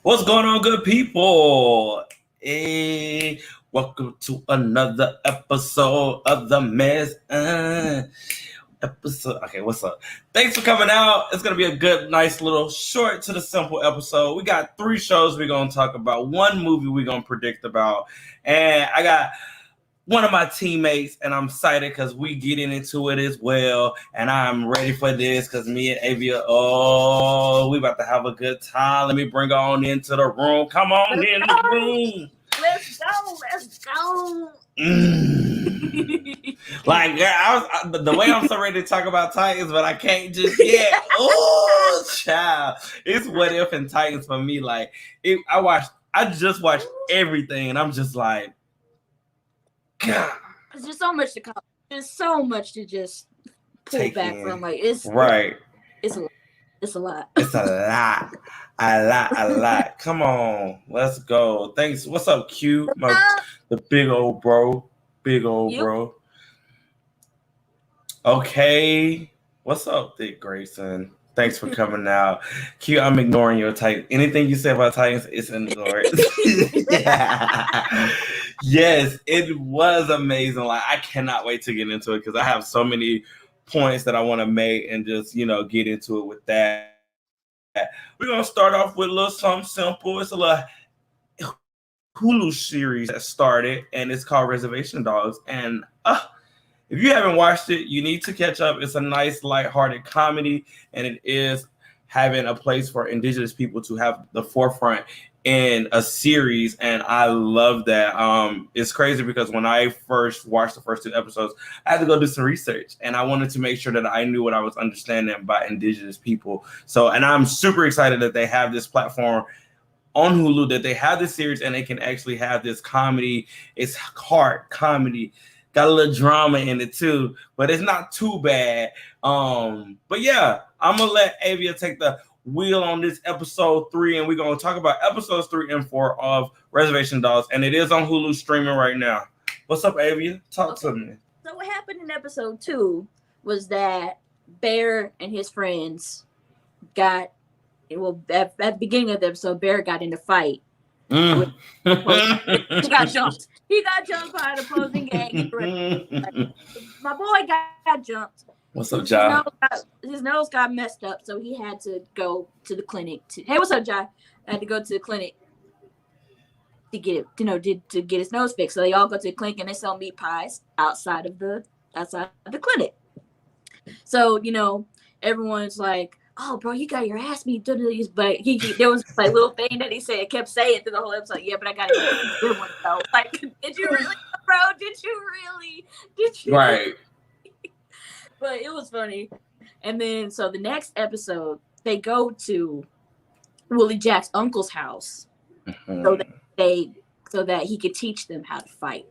What's going on, good people? Hey, welcome to another episode of the Mess episode. Okay, what's up? Thanks for coming out. It's gonna be a good, nice little short to the simple episode. We got 3 shows we're gonna talk about, 1 movie we're gonna predict about, and I got one of my teammates, and I'm excited because we getting into it as well. And I'm ready for this because me and Avia, we about to have a good time. Let me bring her on into the room. Come on in the room. Let's go. Like, girl, the way I'm so ready to talk about Titans, but I can't just yet. Oh, child, it's What If and Titans for me. Like, I just watched everything, and I'm just like, God. There's just so much to come. There's so much to just pull back from. Like, it's right. It's a lot. It's a lot. It's a lot. Come on, let's go. Thanks. What's up, Q? The big old bro. Bro. Okay. What's up, Dick Grayson? Thanks for coming out. Q, I'm ignoring your Titans. Anything you say about Titans is ignored. Yes, it was amazing. Like, I cannot wait to get into it because I have so many points that I want to make and just, get into it with that. We're going to start off with a little something simple. It's a little Hulu series that started, and it's called Reservation Dogs. And if you haven't watched it, you need to catch up. It's a nice, lighthearted comedy, and it is having a place for Indigenous people to have the forefront in a series, and I love that. It's crazy because when I first watched the first 2 episodes, I had to go do some research, and I wanted to make sure that I knew what I was understanding about Indigenous people. So, and I'm super excited that they have this platform on Hulu, that they have this series, and they can actually have this comedy. It's hard comedy, got a little drama in it too, but it's not too bad. But yeah, I'm gonna let Avia take the wheel on this episode 3, and we're going to talk about episodes 3 and 4 of Reservation Dogs, and it is on Hulu streaming right now. What's up, Avia? Talk to me. So what happened in episode 2 was that Bear and his friends at the beginning of the episode, Bear got in a fight. He got jumped. He got jumped by an opposing gang. My boy got jumped. What's up, Jai? His nose got messed up, so he had to go to the clinic. Hey, what's up, Jai? I had to go to the clinic to get it, to get his nose fixed. So they all go to the clinic, and they sell meat pies outside of the clinic. So everyone's like, "Oh, bro, you got your ass beat." But there was like little thing that he said, kept saying through the whole episode. Yeah, but I got a good one though. Like, did you really, bro? Did you really? Right. But it was funny. And then, so the next episode, they go to Willie Jack's uncle's house so that he could teach them how to fight.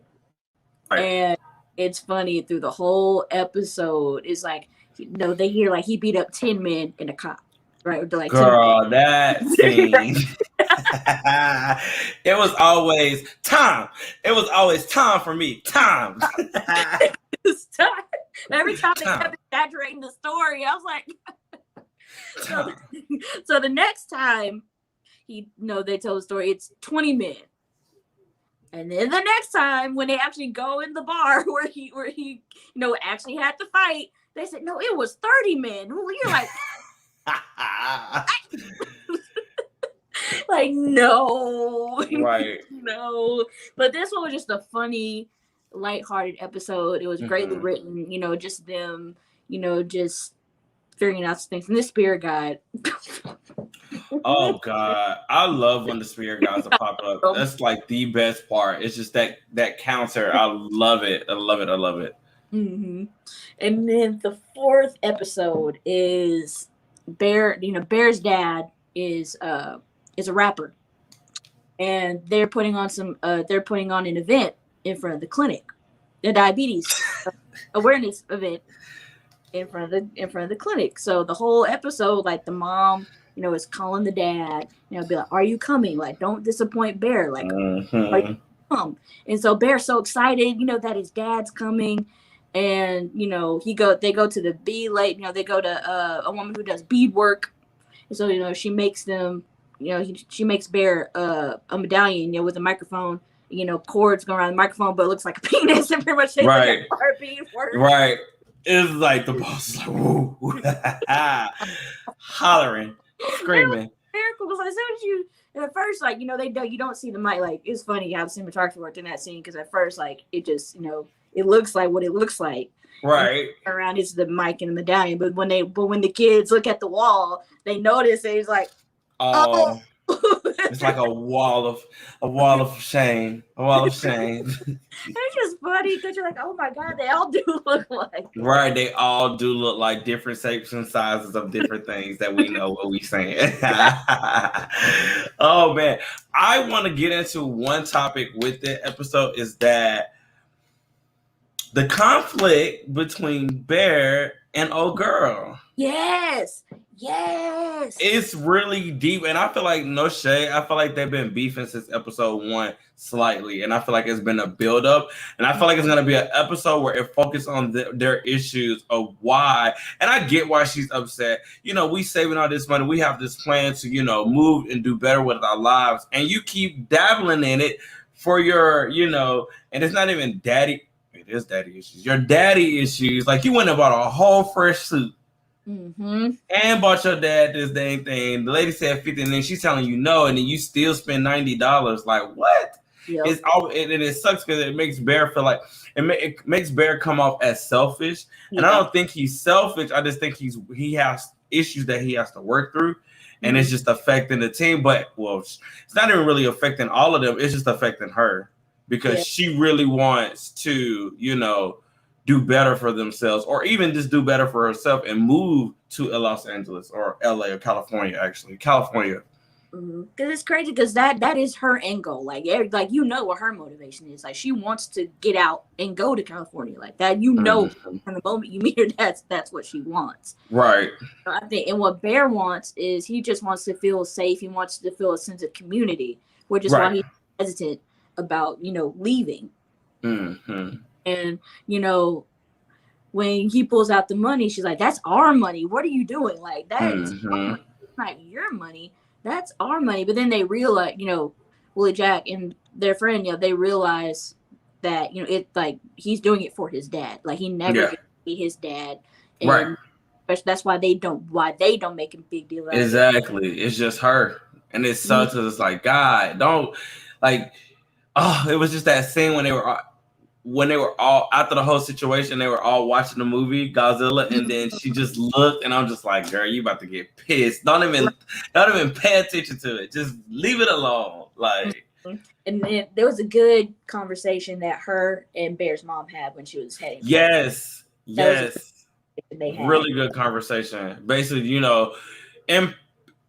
Right. And it's funny through the whole episode. It's like, they hear like he beat up 10 men in a cop. Right? Like, girl, that scene. It was always time. It was always time for me. Time. It's time. Every time they kept exaggerating the story, I was like, so the next time they tell the story, it's 20 men. And then the next time when they actually go in the bar where he actually had to fight, they said, no, it was 30 men. Well, you're like, like, no. Right. No. But this one was just a funny, lighthearted episode. It was greatly written, just them, just figuring out some things. And this spirit guide. Oh God, I love when the spirit guides pop up. That's like the best part. It's just that counter. I love it. I love it. Mm-hmm. And then the 4th episode is Bear. Bear's dad is a rapper, and they're putting on an event in front of the clinic, the diabetes awareness event in front of the clinic. So the whole episode, like, the mom, is calling the dad, be like, "Are you coming? Like, don't disappoint Bear. Like, are you come?" And so Bear's so excited, that his dad's coming, and they go to the bead lady. They go to a woman who does bead work, and so she makes them she makes Bear a medallion, with a microphone, cords going around the microphone, but it looks like a penis, and pretty much shaped like a heartbeat for her. Right. It's like the boss is like, woo, hollering, screaming. Miracle was like, as soon as you, and at first, like, you don't see the mic. Like, it's funny how the cinematography worked in that scene, because at first, like, it just, it looks like what it looks like. Right. Around is the mic and the medallion, but when the kids look at the wall, they notice, and it's like, oh. It's like a wall of shame. A wall of shame. It's just funny because you're like, oh my God, they all do look like. Right, they all do look like different shapes and sizes of different things that we know what we saying. Oh man, I want to get into one topic with the episode, is that the conflict between Bear and old girl. Yes. It's really deep, and I feel like, no shade, I feel like they've been beefing since episode 1 slightly, and I feel like it's been a build up, and I feel like it's going to be an episode where it focuses on their issues of why, and I get why she's upset. We saving all this money, we have this plan to, move and do better with our lives, and you keep dabbling in it for your, and it's not even daddy, it is daddy issues, your daddy issues. Like, you went and bought a whole fresh suit. Mm-hmm. And bought your dad this dang thing. The lady said 50, and then she's telling you no, and then you still spend $90. Like, what? Yep. It's all, and it sucks because it makes Bear feel like it makes Bear come off as selfish. Yeah. And I don't think he's selfish. I just think he has issues that he has to work through, and it's just affecting the team. But it's not even really affecting all of them. It's just affecting her because she really wants to, do better for themselves, or even just do better for herself and move to Los Angeles or LA or California, actually. California. Because it's crazy, because that is her end goal. Like what her motivation is. Like, she wants to get out and go to California. Like that, from the moment you meet her, that's what she wants. Right. So I think, and what Bear wants is, he just wants to feel safe. He wants to feel a sense of community, which is why he's hesitant about, leaving. Mm-hmm. And, when he pulls out the money, she's like, that's our money. What are you doing? Like, that is not your money. That's our money. But then they realize, Willie Jack and their friend, they realize that, he's doing it for his dad. Like, he never gets to be his dad. And that's why they don't make a big deal out of it. Exactly. It's just her. And it sucks because it's like, God, don't, like, it was just that scene when they were all, after the whole situation, they were all watching the movie Godzilla, and then she just looked, and I'm just like, girl, you about to get pissed. Don't even pay attention to it. Just leave it alone. Like, and then there was a good conversation that her and Bear's mom had when she was heading. Yes. Really good conversation. Basically, and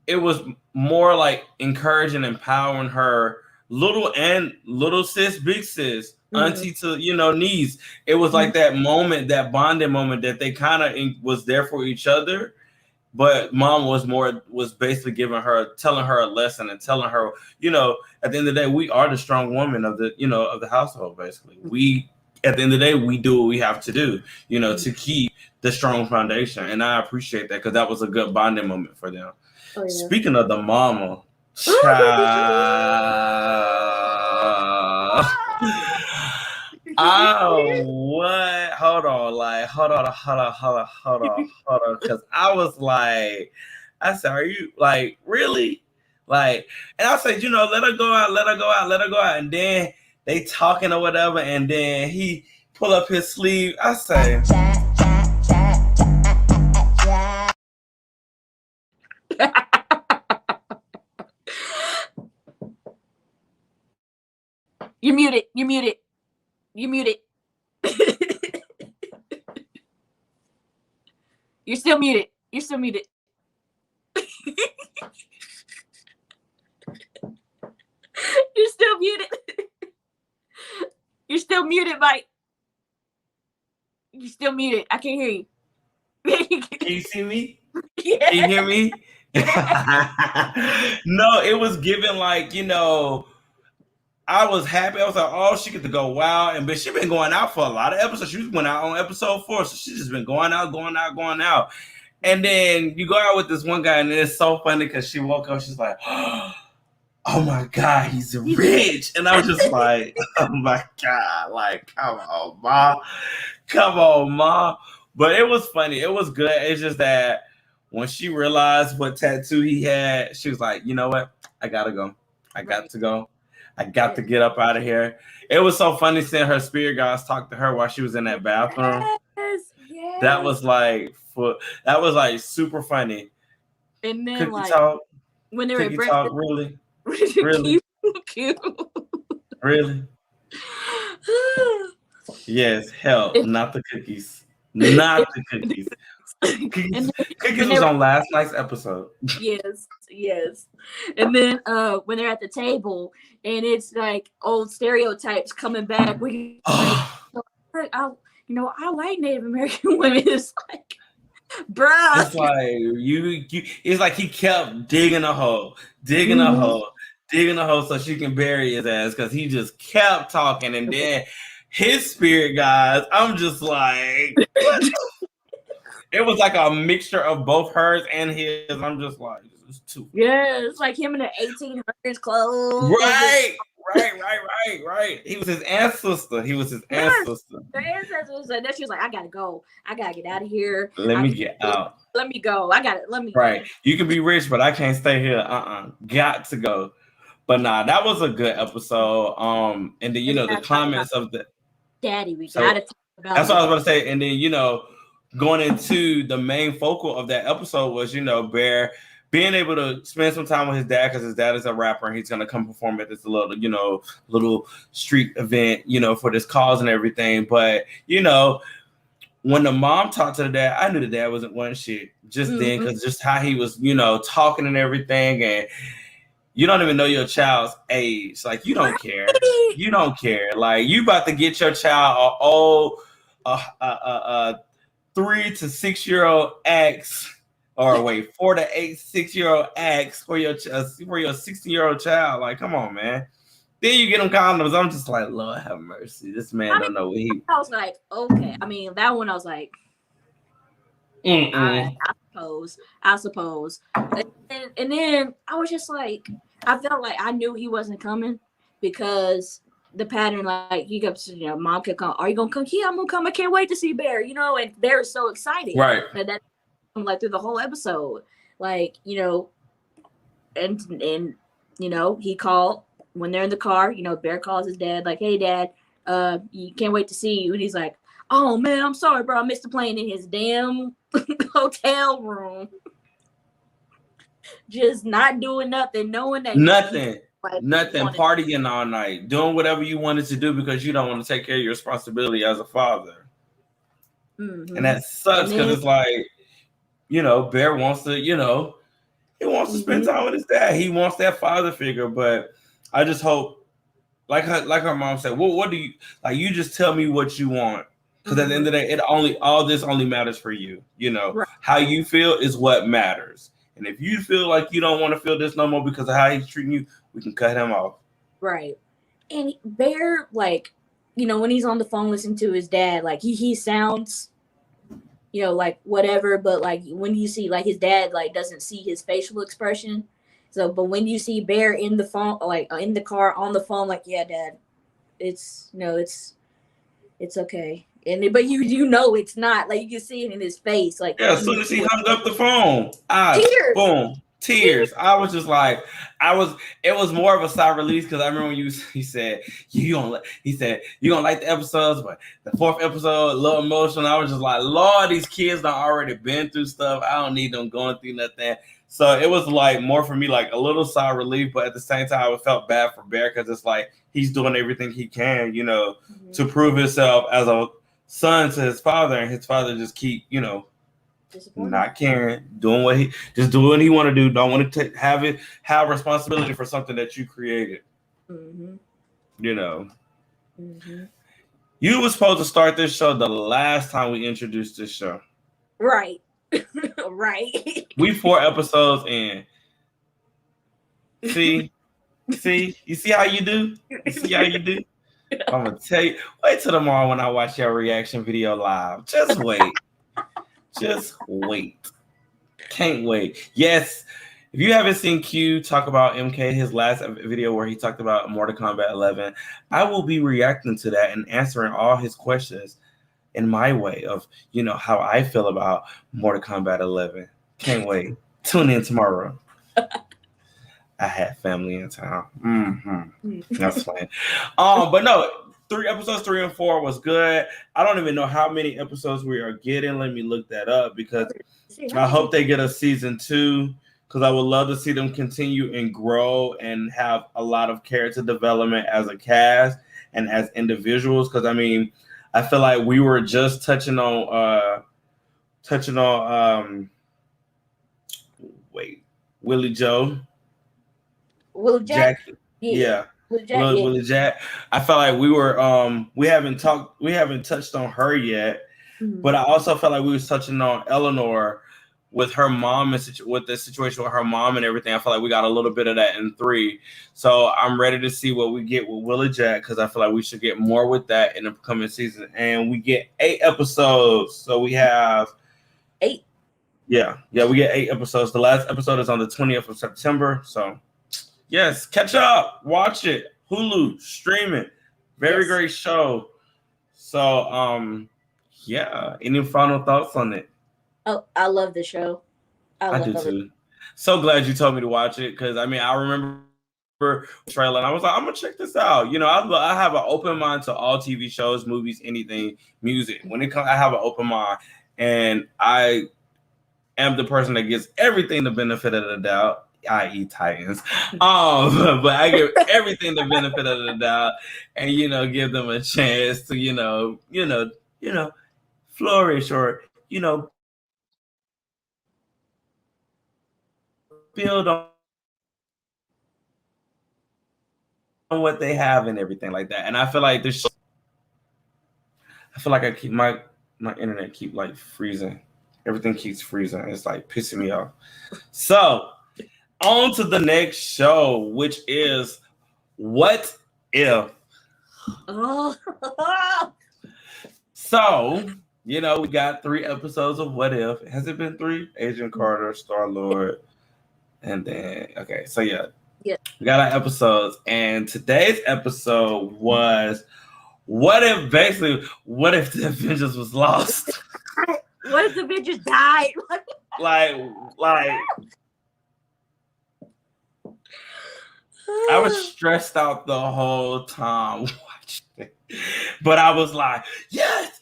it was more like encouraging, empowering her, little sis, big sis, auntie to niece. It was like that moment, that bonding moment, that they kind of was there for each other, but mom was basically telling her a lesson and telling her, at the end of the day, we are the strong woman of the household. Basically, we, at the end of the day, we do what we have to do, to keep the strong foundation. And I appreciate that, because that was a good bonding moment for them. Oh, yeah. Speaking of the mama, what? Hold on. Because I was like, I said, are you, like, really? Like, and I said, let her go out. And then they talking or whatever. And then he pull up his sleeve. I say, You're muted. You're still muted. You're still muted, Mike. You're still muted. I can't hear you. Can you see me? Yeah. Can you hear me? No, it was given like, I was happy. I was like, oh, she get to go wild. But she been going out for a lot of episodes. She went out on episode 4. So she's just been going out. And then you go out with this one guy, and it's so funny because she woke up, she's like, oh my God, he's rich. And I was just like, oh my God, like, come on, Ma. Come on, Ma. But it was funny. It was good. It's just that when she realized what tattoo he had, she was like, you know what? I gotta go. I got to go. I got to get up out of here. It was so funny seeing her spirit guides talk to her while she was in that bathroom. Yes. That was like super funny. And then Cookie like talk, when they were at cookie talk, breakfast, really, cute. really. Yes, hell, not the cookies. Not the cookies. Cookies was on last night's episode. Yes. And then when they're at the table and it's like old stereotypes coming back, we like, I like Native American women. It's like, bruh. It's like you it's like he kept digging a hole so she can bury his ass because he just kept talking, and then his spirit guys, I'm just like, what? It was like a mixture of both hers and his. I'm just like, this is too. Yeah, it's like him in the 1800s clothes. Right. He was his ancestor. Their ancestor said that. She was like, I gotta go. I gotta get out of here. Let me get out. Let me go. Let me. Right. You can be rich, but I can't stay here. Got to go. But nah, that was a good episode. And then the climax of the Daddy, we gotta talk about. That's what I was about to say. And then going into the main focal of that episode was Bear being able to spend some time with his dad because his dad is a rapper and he's gonna come perform at this little street event for this cause and everything. But when the mom talked to the dad, I knew the dad wasn't one shit just then because just how he was talking and everything, and you don't even know your child's age. Like you don't care. Like you about to get your child 3 to 6 year old ex, or 4 to 6 year old ex for your 16-year-old child. Like, come on, man. Then you get them condoms. I'm just like, Lord have mercy. This man don't know what he. I was like, okay. I mean, that one I was like, all right, I suppose. And then I was just like, I felt like I knew he wasn't coming because the pattern, like he kept, Mom could come. Are you gonna come? Yeah, I'm gonna come. I can't wait to see Bear. And they're so excited. Right. That like through the whole episode, like and he called when they're in the car. Bear calls his dad, like, "Hey, Dad, you can't wait to see you." And he's like, "Oh man, I'm sorry, bro. I missed the plane in his damn hotel room." Just not doing nothing, knowing that nothing, partying all night, doing whatever you wanted to do because you don't want to take care of your responsibility as a father. And that sucks because it's like, Bear wants to, he wants to spend time with his dad. He wants that father figure, but I just hope, like her mom said, well, what do you like? You just tell me what you want, because at the end of the day, all this only matters for you. Right. How you feel is what matters. And if you feel like you don't want to feel this no more because of how he's treating you, we can cut him off. Right. And Bear, like, when he's on the phone listening to his dad, like he sounds, like whatever, but like when you see like his dad like doesn't see his facial expression. So, but when you see Bear in the phone, like in the car on the phone, like, yeah, Dad, it's it's okay. And but it's not, like you can see it in his face, like as soon as he hung up the phone, tears. I was just like, it was more of a sigh of release because I remember when he said you gonna like the episodes, but the 4th episode a little emotional. I was just like, Lord, these kids done already been through stuff. I don't need them going through nothing. So it was like more for me, like a little sigh of relief, but at the same time, I felt bad for Bear because it's like he's doing everything he can, to prove himself as a son to his father, and his father just keep, not caring, doing what he want to do. Don't want to have responsibility for something that you created. You were supposed to start this show the last time we introduced this show. Right. Right. We 4 episodes in. See, you see how you do? I'm gonna tell you. Wait till tomorrow when I watch your reaction video live. Just wait. Can't wait. Yes. If you haven't seen Q talk about MK, his last video where he talked about Mortal Kombat 11, I will be reacting to that and answering all his questions in my way of, how I feel about Mortal Kombat 11. Can't wait. Tune in tomorrow. I had family in town. That's fine. But no, 3 episodes, 3 and 4 was good. I don't even know how many episodes we are getting. Let me look that up because I hope they get a season 2 because I would love to see them continue and grow and have a lot of character development as a cast and as individuals. Because I feel like we were just touching on Willie Joe. Will Jack? Yeah. Willie Jack. I felt like we were we haven't touched on her yet, but I also felt like we was touching on Eleanor with her mom and with the situation with her mom and everything. I feel like we got a little bit of that in 3. So I'm ready to see what we get with Willie Jack because I feel like we should get more with that in the coming season. And we get 8 episodes. So we have 8. Yeah, we get 8 episodes. The last episode is on the 20th of September. So yes, catch up, watch it. Hulu, stream it. Very great show. So yeah. Any final thoughts on it? Oh, I love the show. I do too. So glad you told me to watch it because I remember the trailer and I was like, I'm gonna check this out. I have an open mind to all TV shows, movies, anything, music. When it comes, I have an open mind, and I am the person that gives everything the benefit of the doubt, i.e. Titans. But I give everything the benefit of the doubt, and give them a chance to flourish or build on what they have and everything like that. And I feel like I keep my internet keep like freezing. Everything keeps freezing. It's like pissing me off. So on to the next show, which is What If. So, we got 3 episodes of What If. Has it been 3? Agent Carter, Star-Lord, and then so yeah. We got our episodes, and today's episode was what if the Avengers was lost? What if the Avengers died? like I was stressed out the whole time watching it. But I was like, yes,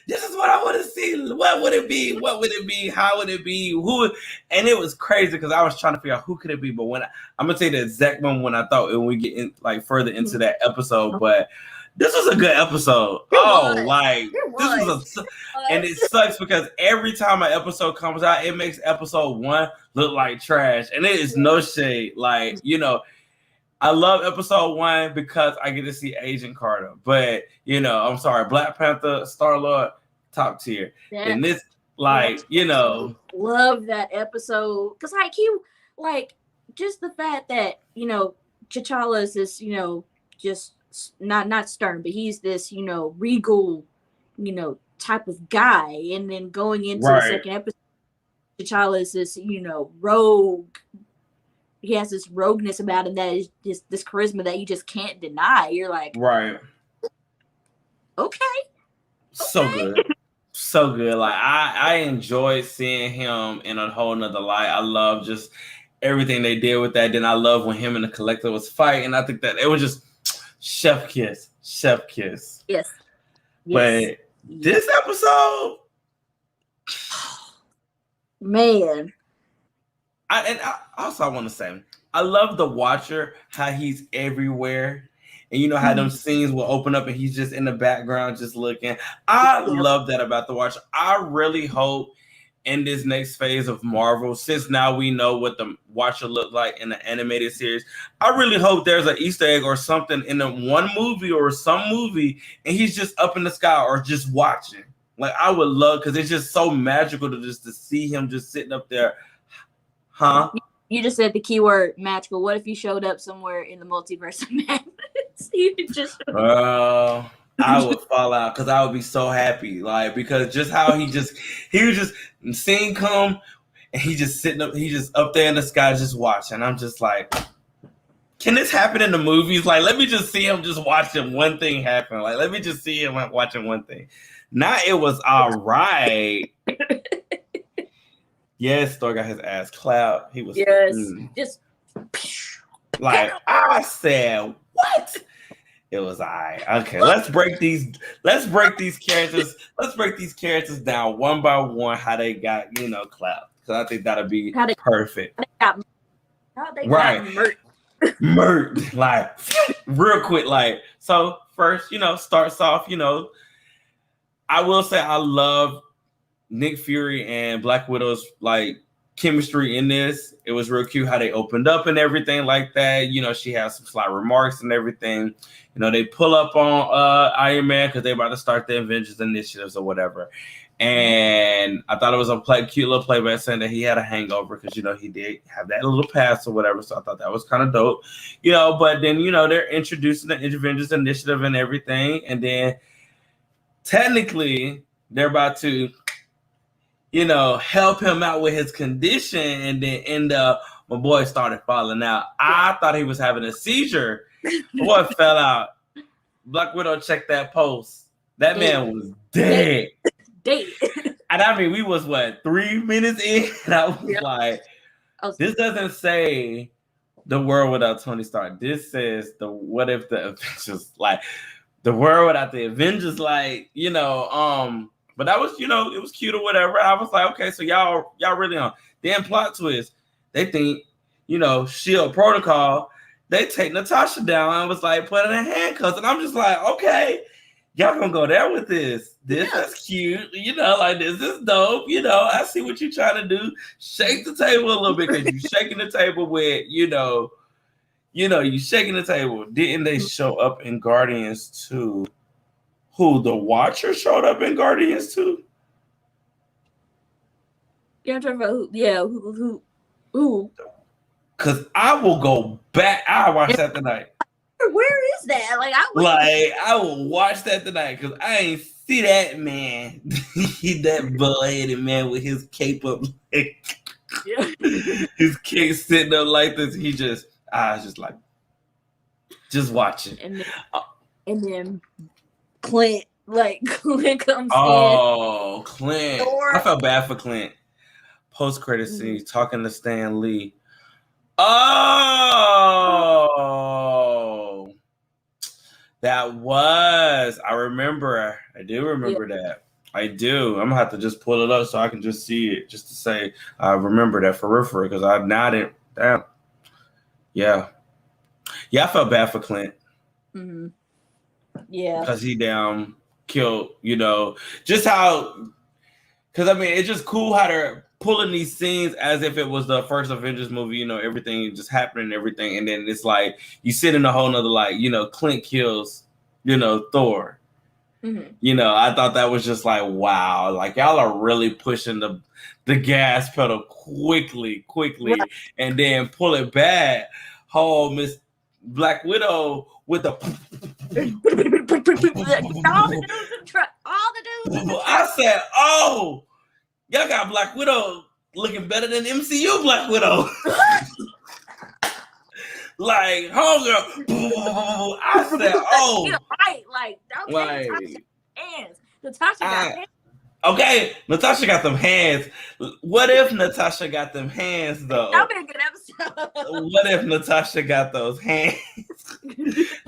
this is what I want to see. What would it be? How would it be? Who? And it was crazy because I was trying to figure out who could it be. But I'm gonna tell you the exact moment when I thought when we get in, further into that episode. But this was a good episode. And it sucks because every time an episode comes out, it makes episode 1 look like trash. And it is no shade. I love episode 1 because I get to see Agent Carter. But, I'm sorry, Black Panther, Star-Lord, top tier. And this, love that episode. Because, just the fact that, T'Challa is this, just not stern, but he's this, regal, type of guy. And then going into the second episode, T'Challa is this, rogue. He has this rogueness about him that is just this charisma that you just can't deny. You're like, okay. So good. I enjoyed seeing him in a whole nother light. I love just everything they did with that. Then I love when him and the Collector was fighting. I think that it was just chef kiss. Yes. But this episode, man. I want to say, I love the Watcher, how he's everywhere. And how them scenes will open up and he's just in the background just looking. I love that about the Watcher. I really hope in this next phase of Marvel, since now we know what the Watcher looked like in the animated series, I really hope there's an Easter egg or something in the one movie or some movie and he's just up in the sky or just watching. I would love, because it's just so magical to see him just sitting up there. Huh? You just said the keyword magical. What if you showed up somewhere in the multiverse of madness? I would fall out because I would be so happy. Because just how he was just seeing come and he just sitting up, he just up there in the sky just watching. I'm just like, can this happen in the movies? Like, let me just see him just watching one thing happen. Like, let me just see him watching one thing. Now it was all right. Yes, Thor got his ass clapped. He was just like, I said, what? It was all right. Okay, let's break these characters. Let's break these characters down one by one. How they got clapped, because I think that'll be perfect. How they got murked, like real quick. Like, so first, starts off. I will say I love Nick Fury and Black Widow's like chemistry in this. It was real cute how they opened up and everything like that. She has some slight remarks and everything. They pull up on Iron Man because they're about to start the Avengers initiatives or whatever. And I thought it was a cute little playback saying that he had a hangover because he did have that little pass or whatever. So I thought that was kind of dope. But then they're introducing the Avengers initiative and everything, and then technically they're about to help him out with his condition, and then my boy started falling out. I thought he was having a seizure. Boy fell out. Black Widow checked that post. That man was dead. And I mean, we was 3 minutes in, and I was like, this doesn't say the world without Tony Stark. This says what if the Avengers, like the world without the Avengers, like, but that was, it was cute or whatever. I was like, okay, so y'all really on. Then plot twist, they think, SHIELD protocol, they take Natasha down and was like, put her in handcuffs. And I'm just like, okay, y'all gonna go there with this. This is cute, like this is dope. I see what you're trying to do. Shake the table a little bit, because you're shaking the table with, you shaking the table. Didn't they show up in Guardians 2? Who, the Watcher showed up in Guardians 2? Yeah, I'm talking about who? Because I will go back. I'll watch that tonight. Where is that? I will watch that tonight, because I ain't see that man. He that bull-headed man with his cape up. His cape sitting up like this. I was just like, just watching. And then Clint comes in. Oh, Clint. I felt bad for Clint. Post-credit scene, talking to Stan Lee. Oh, I remember. I do remember that. I do. I'm gonna have to just pull it up so I can just see it, just to say I remember that for real, because I nodded. Damn. Yeah. I felt bad for Clint. Mm-hmm. Yeah. Because he killed, just how. Because I mean, it's just cool how they're pulling these scenes as if it was the first Avengers movie, everything just happening and everything. And then it's like, you sit in a whole nother, like, Clint kills, Thor. Mm-hmm. I thought that was just like, wow, like y'all are really pushing the gas pedal quickly, right. And then pull it back. Oh, Miss Black Widow with the all the dudes in the truck. I said, oh, y'all got Black Widow looking better than MCU Black Widow. Like, homegirl. I said, oh. Right, okay, hands. Natasha got hands. Okay, Natasha got them hands. What if Natasha got them hands, though? That'll be a good episode. What if Natasha got those hands?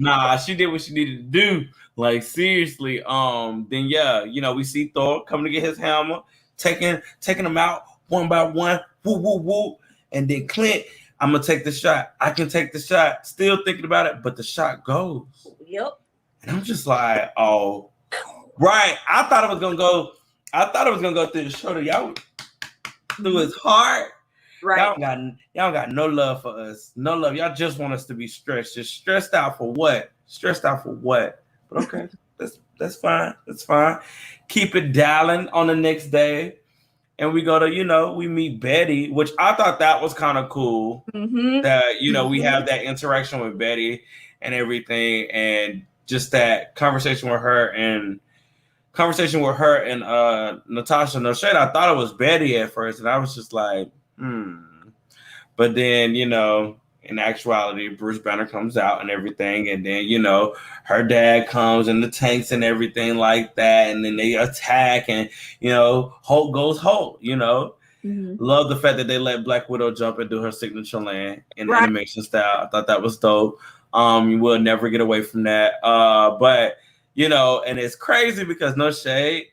Nah, she did what she needed to do. Like, seriously. Then yeah, we see Thor coming to get his hammer, taking them out one by one. Woo, woo, woo. And then Clint, I'm gonna take the shot. I can take the shot. Still thinking about it, but the shot goes. Yep. And I'm just like, oh, right. I thought it was gonna go through the shoulder. Y'all through his heart. Right. Y'all got no love for us. No love. Y'all just want us to be stressed. Just stressed out for what? Stressed out for what? But okay, that's fine. That's fine. Keep it dialing on the next day. And we go to, we meet Betty, which I thought that was kind of cool. Mm-hmm. That, we have that interaction with Betty and everything. And just that conversation with her and conversation with her and Natasha No Shade, I thought it was Betty at first, and I was just like, But then, in actuality, Bruce Banner comes out and everything, and then, her dad comes and the tanks and everything like that, and then they attack, and, Hulk goes Hulk, Love the fact that they let Black Widow jump and do her signature land in animation style. I thought that was dope. You will never get away from that. But, and it's crazy because No Shade,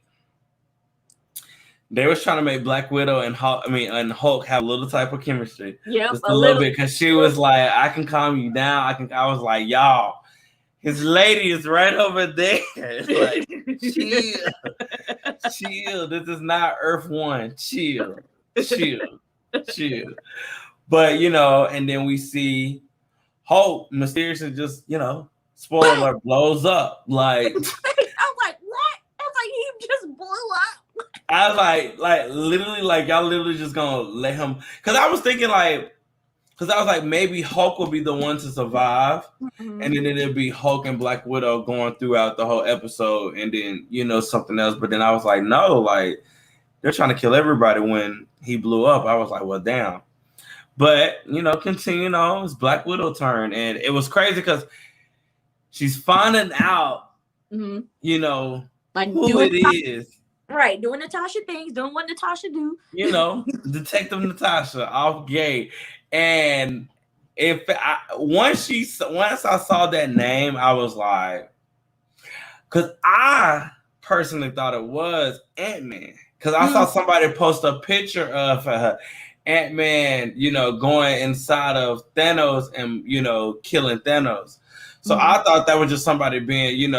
they was trying to make Black Widow and Hulk have a little type of chemistry. Yeah, just a little bit, because she was like, I can calm you down. I was like, y'all, his lady is right over there. Like, chill. This is not Earth One. Chill. But and then we see Hulk mysteriously just, spoiler alert, blows up. Like, I was like, what? I was like, he just blew up. I was like literally, like, y'all literally just gonna let him, because I was thinking maybe Hulk will be the one to survive, and then it'll be Hulk and Black Widow going throughout the whole episode, and then something else. But then I was like, no, like, they're trying to kill everybody when he blew up. I was like, well, damn. But continuing on, it's Black Widow turn, and it was crazy because she's finding out, like who it is. Right, doing Natasha things, doing what Natasha do. Detective Natasha off gate. And once I saw that name, I was like, because I personally thought it was Ant-Man. Because I saw somebody post a picture of Ant-Man, going inside of Thanos and, killing Thanos. So I thought that was just somebody being,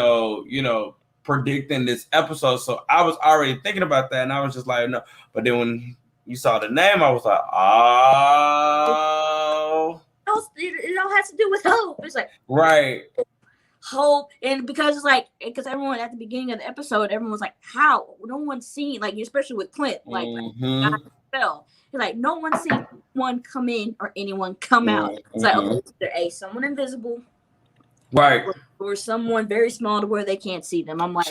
predicting this episode. So I was already thinking about that, and I was just like, no. But then when you saw the name, I was like, oh. It all has to do with hope. It's like, right. Hope, and because because everyone at the beginning of the episode, everyone was like, how? No one's seen, like, especially with Clint, like, fell. He's like, no one's seen one come in or anyone come out. It's like, okay, either someone invisible, right, or someone very small to where they can't see them. I'm like,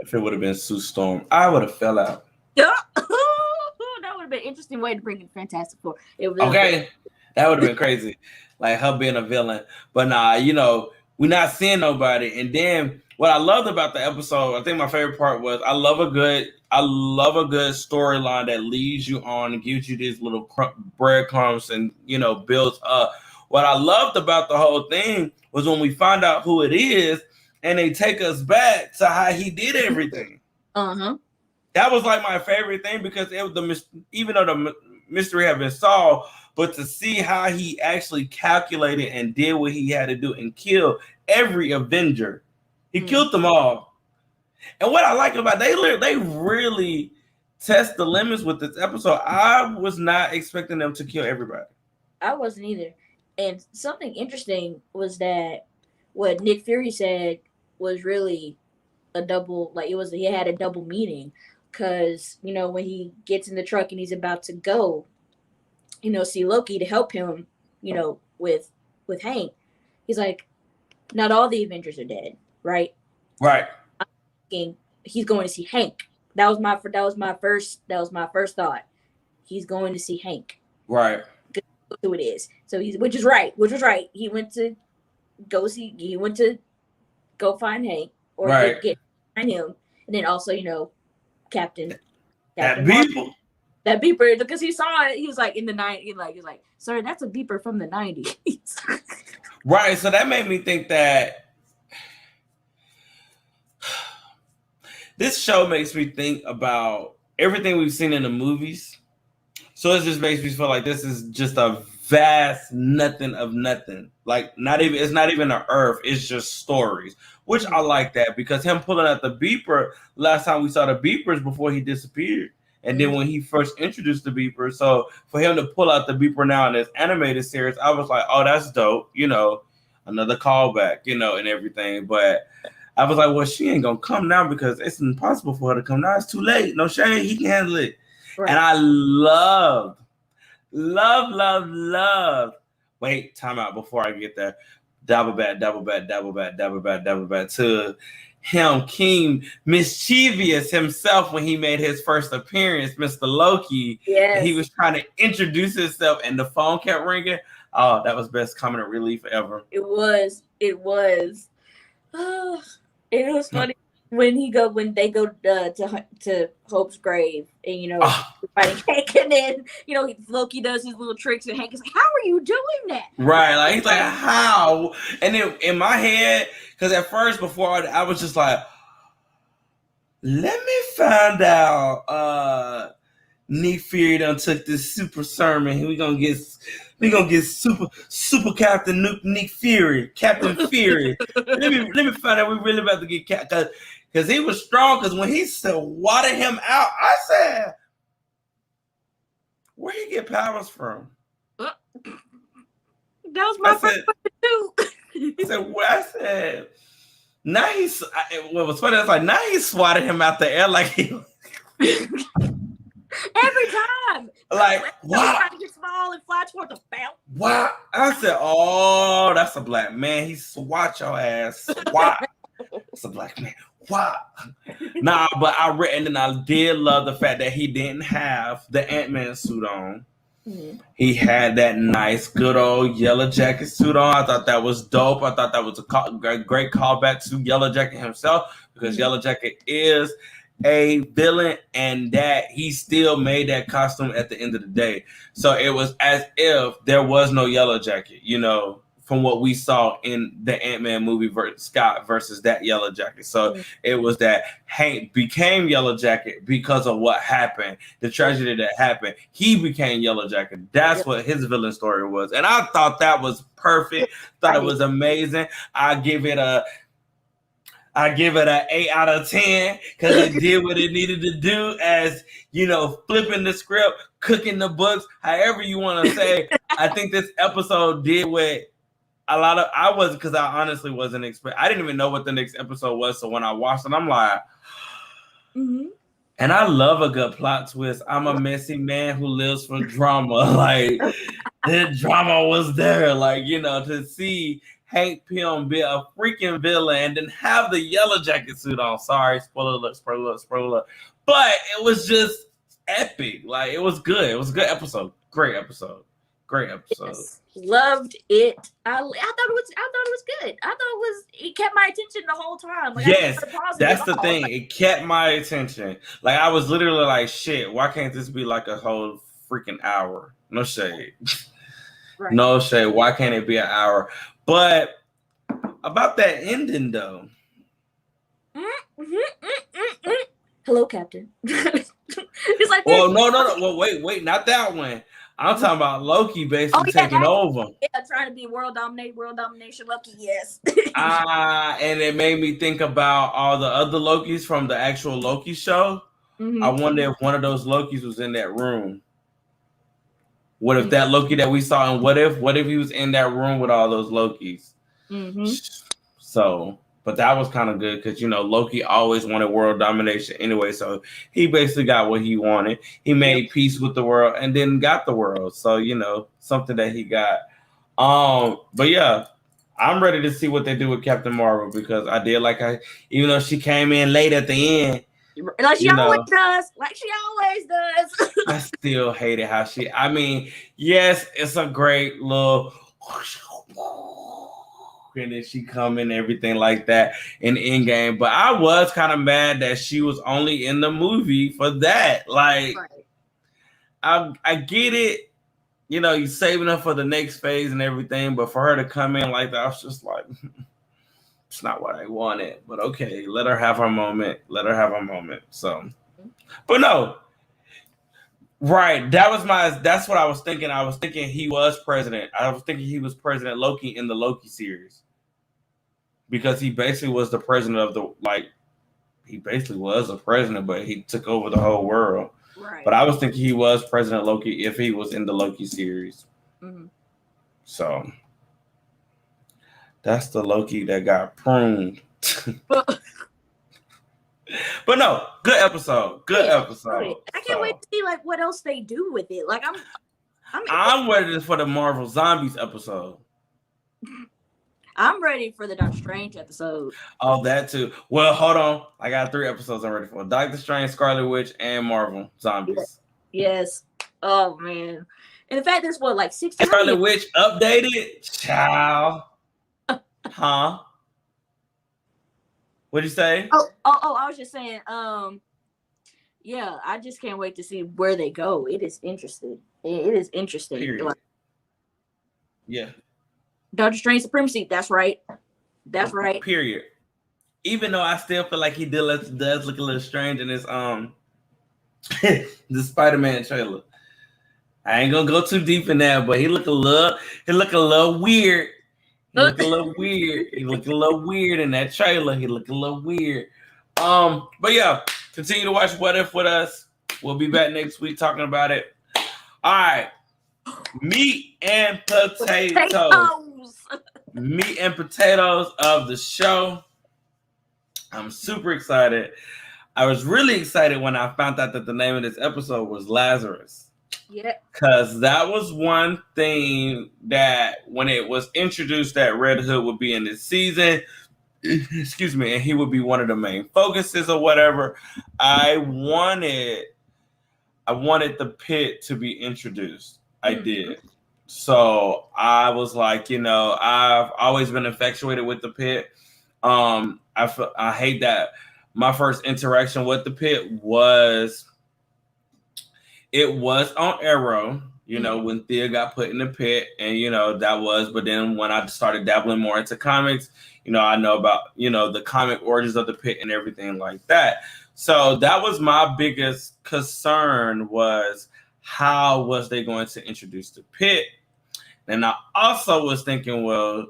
if it would have been Sue Storm, I would have fell out. Yeah, that would have been an interesting way to bring in Fantastic Four. Okay, that would have been crazy, like her being a villain. But nah, we're not seeing nobody. And then what I loved about the episode, I think my favorite part was I love a good storyline that leads you on and gives you these little breadcrumbs and builds up. What I loved about the whole thing was when we find out who it is and they take us back to how he did everything. That was like my favorite thing, because it was even though the mystery had been solved, but to see how he actually calculated and did what he had to do and kill every Avenger. He killed them all. And what I like about they really test the limits with this episode. I was not expecting them to kill everybody. I wasn't either. And something interesting was that what Nick Fury said was really a double, like, he had a double meaning, because when he gets in the truck and he's about to go, see Loki to help him, with Hank, he's like, not all the Avengers are dead, right? Right. I'm thinking he's going to see Hank. That was my first thought. He's going to see Hank. Right. Who it is. So which was right. He went to go find Hank, or get find him, and then also Captain that beeper. That beeper, because he saw it. He was like in the 90s. He was like, sir, that's a beeper from the 90s. Right. So that made me think that this show makes me think about everything we've seen in the movies. So it just makes me feel like this is just a vast nothing of nothing. Like, it's not even an Earth. It's just stories, which I like that, because him pulling out the beeper, last time we saw the beepers before he disappeared. And then when he first introduced the beeper, so for him to pull out the beeper now in this animated series, I was like, oh, that's dope. Another callback, and everything. But I was like, well, she ain't going to come now, because it's impossible for her to come now. It's too late. No shade. He can handle it. Right. And I love. Wait, time out before I get there. Double back to him, King Mischievous himself, when he made his first appearance, Mr. Loki. Yes. He was trying to introduce himself and the phone kept ringing. Oh, that was best comic relief ever. It was. Oh, it was funny when they go to Hope's grave, and fighting Hank, and then Loki does his little tricks, and Hank is like, "How are you doing that?" Right, like he's like, "How?" And then in my head, because at first before I was just like, "Let me find out." Nick Fury done took this super sermon. We gonna get super Captain Nick Fury, Captain Fury. let me find out we really about to get because he was strong. Because when he said water him out, I said, where he get powers from? That was my first question too. I said, now he's. What was funny? I was like, now he swatted him out the air like he. Every time, like, wow, trying to get small and fly toward the belt. Wow, I said, oh, that's a black man. He swat your ass. Wow, it's a black man. Wow. Nah, but I read, and then I did love the fact that he didn't have the Ant-Man suit on. Mm-hmm. He had that nice, good old Yellow Jacket suit on. I thought that was dope. I thought that was a great callback to Yellow Jacket himself, because Yellow Jacket is a villain, and that he still made that costume at the end of the day. So it was as if there was no Yellow Jacket, from what we saw in the Ant-Man movie, Scott versus that Yellow Jacket. So it was that Hank became Yellow Jacket because of what happened, the tragedy that happened. He became Yellow Jacket. That's what his villain story was. And I thought that was perfect. Thought it was amazing. I give it an 8 out of 10 because it did what it needed to do, as flipping the script, cooking the books, however you want to say. I think this episode did what because I honestly wasn't expecting. I didn't even know what the next episode was. So when I watched it, I'm like, And I love a good plot twist. I'm a messy man who lives for drama. Like, the drama was there. Like, to see Hank Pym be a freaking villain and then have the Yellow Jacket suit on. Sorry, spoiler alert. But it was just epic. Like, it was good. It was a good episode. Great episode. Yes. Loved it. I thought it was good. I thought it kept my attention the whole time. Like, yes, that's the thing. It kept my attention. Like, I was literally like, shit, why can't this be like a whole freaking hour? No shade. Right. No shade. Why can't it be an hour? But about that ending, though. Hello, Captain. It's like, well, no. Well, wait, not that one. I'm talking about Loki basically taking over. Yeah, trying to be world domination Loki, yes. And it made me think about all the other Lokis from the actual Loki show. Mm-hmm. I wonder if one of those Lokis was in that room. What if that Loki that we saw, and what if he was in that room with all those Lokis? Mm-hmm. So, but that was kind of good because, Loki always wanted world domination anyway. So he basically got what he wanted. He made peace with the world and then got the world. So, something that he got. But yeah, I'm ready to see what they do with Captain Marvel, because I did even though she came in late at the end. Like she always does. I still hated how yes, it's a great little and then she come in, everything like that in Endgame. But I was kind of mad that she was only in the movie for that. Like, right. I get it. You're saving her for the next phase and everything. But for her to come in like that, I was just like, it's not what I wanted. But okay, let her have her moment. So, but no. Right. That's what I was thinking. I was thinking he was president. I was thinking he was President Loki in the Loki series. Because he basically was the president of he basically was a president, but he took over the whole world. Right. But I was thinking he was President Loki if he was in the Loki series. Mm-hmm. So that's the Loki that got pruned. But no, good episode. Episode. I can't wait to see what else they do with it. Like, I'm ready for the Marvel Zombies episode. I'm ready for the Doctor Strange episode. Oh, that too. Well, hold on. I got 3 episodes I'm ready for. Doctor Strange, Scarlet Witch, and Marvel Zombies. Yes. Oh man. And the fact there's what, like 60 Scarlet Witch updated? Ciao. Huh? What'd you say? Oh, I was just saying, yeah, I just can't wait to see where they go. It is interesting. It is interesting. Period. Like, Yeah. Doctor Strange Supremacy, that's right. That's right. Period. Even though I still feel like he does look a little strange in this the Spider-Man trailer. I ain't gonna go too deep in that, but he look a little weird. He look a little weird. He look a little weird in that trailer. He look a little weird. But yeah, continue to watch What If with us. We'll be back next week talking about it. All right. Meat and potatoes. Meat and potatoes of the show. I'm super excited. I was really excited when I found out that the name of this episode was Lazarus. Yeah. Because that was one thing that when it was introduced that Red Hood would be in this season, excuse me, and he would be one of the main focuses or whatever, I wanted the Pit to be introduced. I did. So I was like, I've always been infatuated with the Pit. I hate that my first interaction with the Pit was on Arrow, when Thea got put in the pit, and but then when I started dabbling more into comics, I know about the comic origins of the Pit and everything like that. So that was my biggest concern, was how was they going to introduce the Pit? And I also was thinking, well,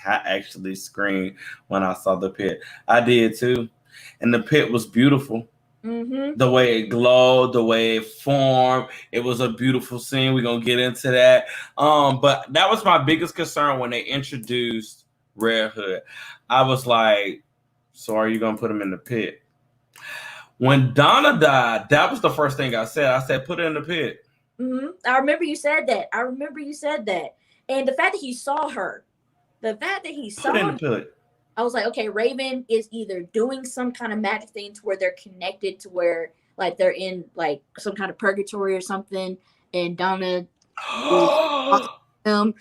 I actually screamed when I saw the Pit. I did too. And the Pit was beautiful. Mm-hmm. The way it glowed, the way it formed, it was a beautiful scene. We're gonna get into that. But that was my biggest concern when they introduced Red Hood. I was like, so are you gonna put him in the pit? When Donna died, that was the first thing I said. I said, put her in the pit. Mm-hmm. I remember you said that. And the fact that he saw her, put in the pit. I was like, okay, Raven is either doing some kind of magic thing to where they're connected to where, like, they're in, like, some kind of purgatory or something, and Donna is and,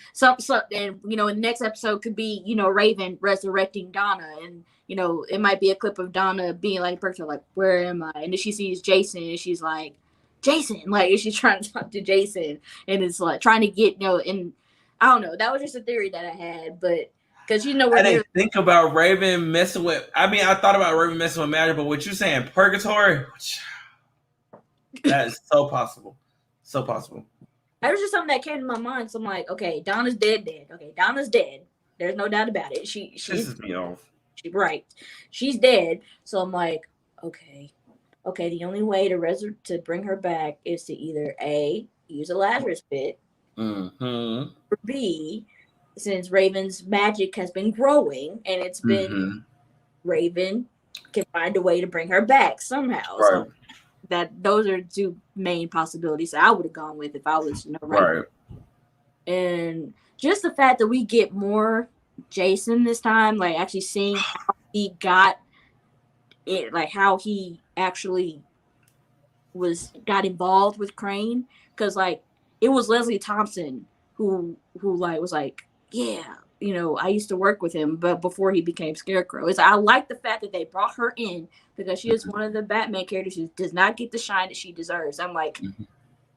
in the next episode could be, Raven resurrecting Donna, and, it might be a clip of Donna being, like, purgatory, like, where am I? And then she sees Jason, and she's like, Jason, like, she's trying to talk to Jason, and it's, like, trying to get, and I don't know, that was just a theory that I had, but because I didn't think about Raven messing with. I mean, I thought about Raven messing with magic, but what you're saying, purgatory, that is so possible, so possible. That was just something that came to my mind. So I'm like, okay, Donna's dead. Okay, Donna's dead. There's no doubt about it. She pisses me off. She's dead. So I'm like, okay. The only way to bring her back is to either A, use a Lazarus pit, or B, since Raven's magic has been growing and it's been Raven can find a way to bring her back somehow. Right. So those are two main possibilities I would have gone with if I was Raven. Right. And just the fact that we get more Jason this time, like actually seeing how he got it, like how he actually got involved with Crane, because like it was Leslie Thompson who like was like, yeah, I used to work with him, but before he became Scarecrow. I like the fact that they brought her in because she is one of the Batman characters who does not get the shine that she deserves. I'm like,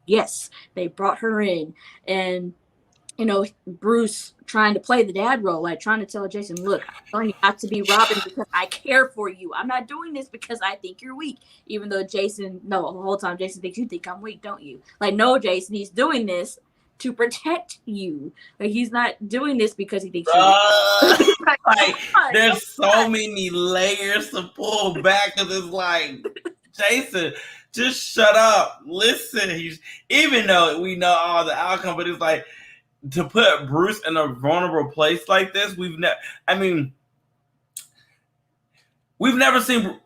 yes, they brought her in. And, Bruce trying to play the dad role, like trying to tell Jason, look, I'm telling you not to be Robin because I care for you. I'm not doing this because I think you're weak. Even though the whole time Jason thinks you think I'm weak, don't you? Like, no, Jason, he's doing this to protect you. Like, he's not doing this because he thinks there's so many layers to pull back, because it's like, Jason, just shut up. Listen, even though we know all the outcome, but it's like, to put Bruce in a vulnerable place like this, we've never seen.